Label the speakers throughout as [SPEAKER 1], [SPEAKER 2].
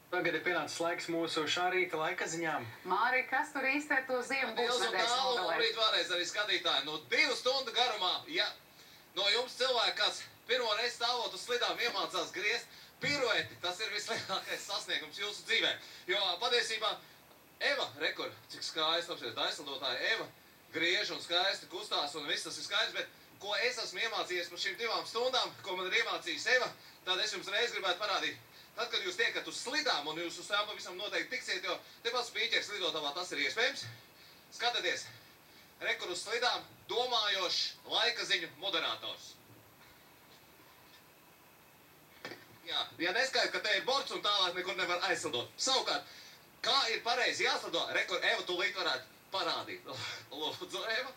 [SPEAKER 1] Tagad ir pienācis laiks mūsu šā rīta laika ziņām.
[SPEAKER 2] Māri, kas tur īsti ar to ziemu būs nedēļas nogalē?
[SPEAKER 3] Labrīt vēlreiz arī skatītāji. No 2 stundu garumā, ja no jums cilvēki kāds pirmo reizi stāvot uz slidām iemācās griezt pirueti, tas ir vislielākais sasniegums jūsu dzīvē. Jo patiesībā Eva, rekur, cik skaisti apsies daislidotāja, Eva griež un skaisti kustās un viss tas ir skaists, bet ko es esmu iemācījies par šīm 2 stundām, ko man ir iemācījis Eva, tad es jums reiz gribētu parādīt. Tad, kad jūs tiekat uz slidām, un jūs uz tām pavisam noteikti tiksiet, jo te pats pīķers lidotavā tas ir iespējams. Skatieties, rekur uz slidām domājošs laika ziņu moderators. Jā, ja neskaidrs, ka te ir borts un tālāk nekur nevar aizslidot. Savukārt, kā ir pareizi jāslido, rekur Eva tūlīt varētu parādīt. Lūdzu, Eva.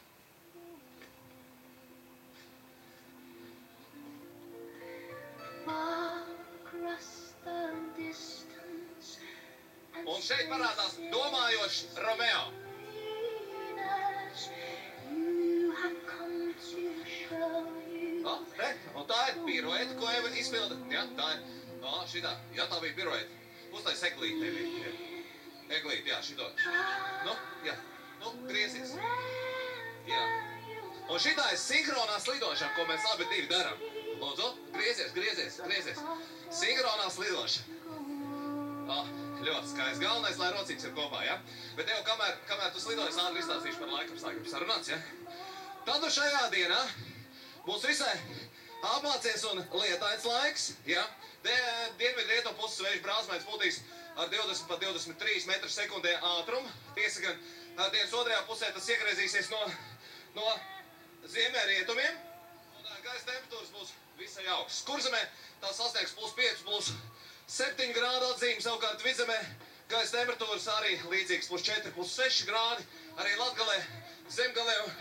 [SPEAKER 3] Un šeit parādās domājošs Romeo. Un tā ir piruete, ko Eva izpilda. Ja, tā ir. Šitā. Ja, tā bija piruete. Uztais eglīti. Eglīti, jā, šito. Nu, jā. Nu, griezies. Jā. Un šitā ir sinhronā slidošana, ko mēs abi divi darām. Lūdzu, griezies. Sinhronā slidošana. Ļoti skaisti. Galvenais, lai rociņas ir kopā, ja? Bet tev, kamēr tu slidojas, ātri izstāstīšu par laikapstākļiem sarunāts, ja? Tad nu šajā dienā būs visai apmācies un lietains laiks, ja? Dienvidu rietumu puses vējš brāzmēns pūtīs ar 20 pa 23 metru sekundē ātrumu. Tiesa gan dienas otrajā pusē tas iegriezīsies no ziemeļrietumiem. Un gaisa temperatūras būs visai augstas. Kurzemē tā sasniegs +5, +7 grādu atzīme, savukārt vidzemē gaisa temperatūras arī līdzīgas +4, +6 grādi. Arī Latgalē, Zemgalē un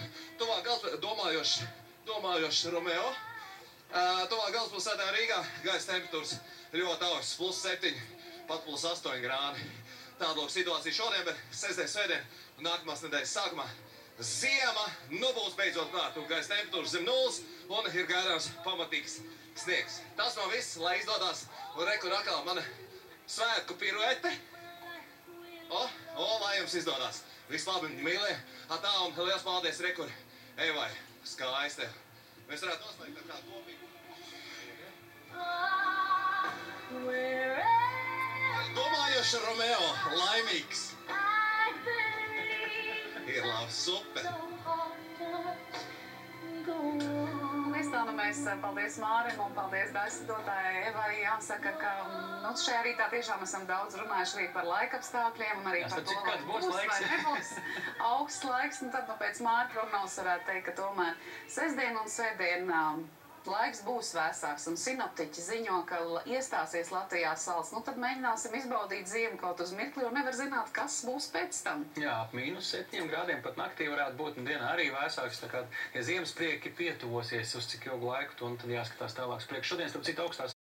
[SPEAKER 3] tuvāk galvaspilsētā domājošs Romeo. Tuvāk galvaspilsētā Rīgā gaisa temperatūras ļoti augstas, +7, pat +8 grādi. Tāda lūk situācija šodien, bet sestdien, svētdien un nākamās nedēļas sākumā ziema būs beidzot klāt, un gaisa temperatūras zem 0 un ir gaidāms pamatīgs sniegs. Tas no viss, lai izdodās, un rekur atkal mana svētku piruete. Lai jums izdodās. Viss labi, mīļie. Tā un liels paldies rekur Evai. Skaisti. Mēs varētu noslēgt ar kādu kopīgu. Domājoša Romeo, laimīgs. Ir labi, super.
[SPEAKER 2] Mēs paldies Mārim un paldies daislidotājai Evai. Jāsaka, ka šajā rītā tiešām esam daudz runājuši arī par laikapstākļiem un arī par to, vai būs vai nebūs augsts laiks. Un tad pēc Māra prognozes varētu teikt, ka tomēr sestdien un svētdien laiks būs vēsāks, un sinoptiķi ziņo, ka iestāsies Latvijā sals. Nu, tad mēģināsim izbaudīt ziemu kaut uz mirkli, jo nevar zināt, kas būs pēc tam.
[SPEAKER 1] Jā, ap -7 grādiem pat naktī varētu būt, un dienā arī vēsāks. Tā kā, ja ziemas prieki pietuvosies uz cik ilgu laiku, tad jāskatās tālāk priekš. Šodien, starp citu, augstās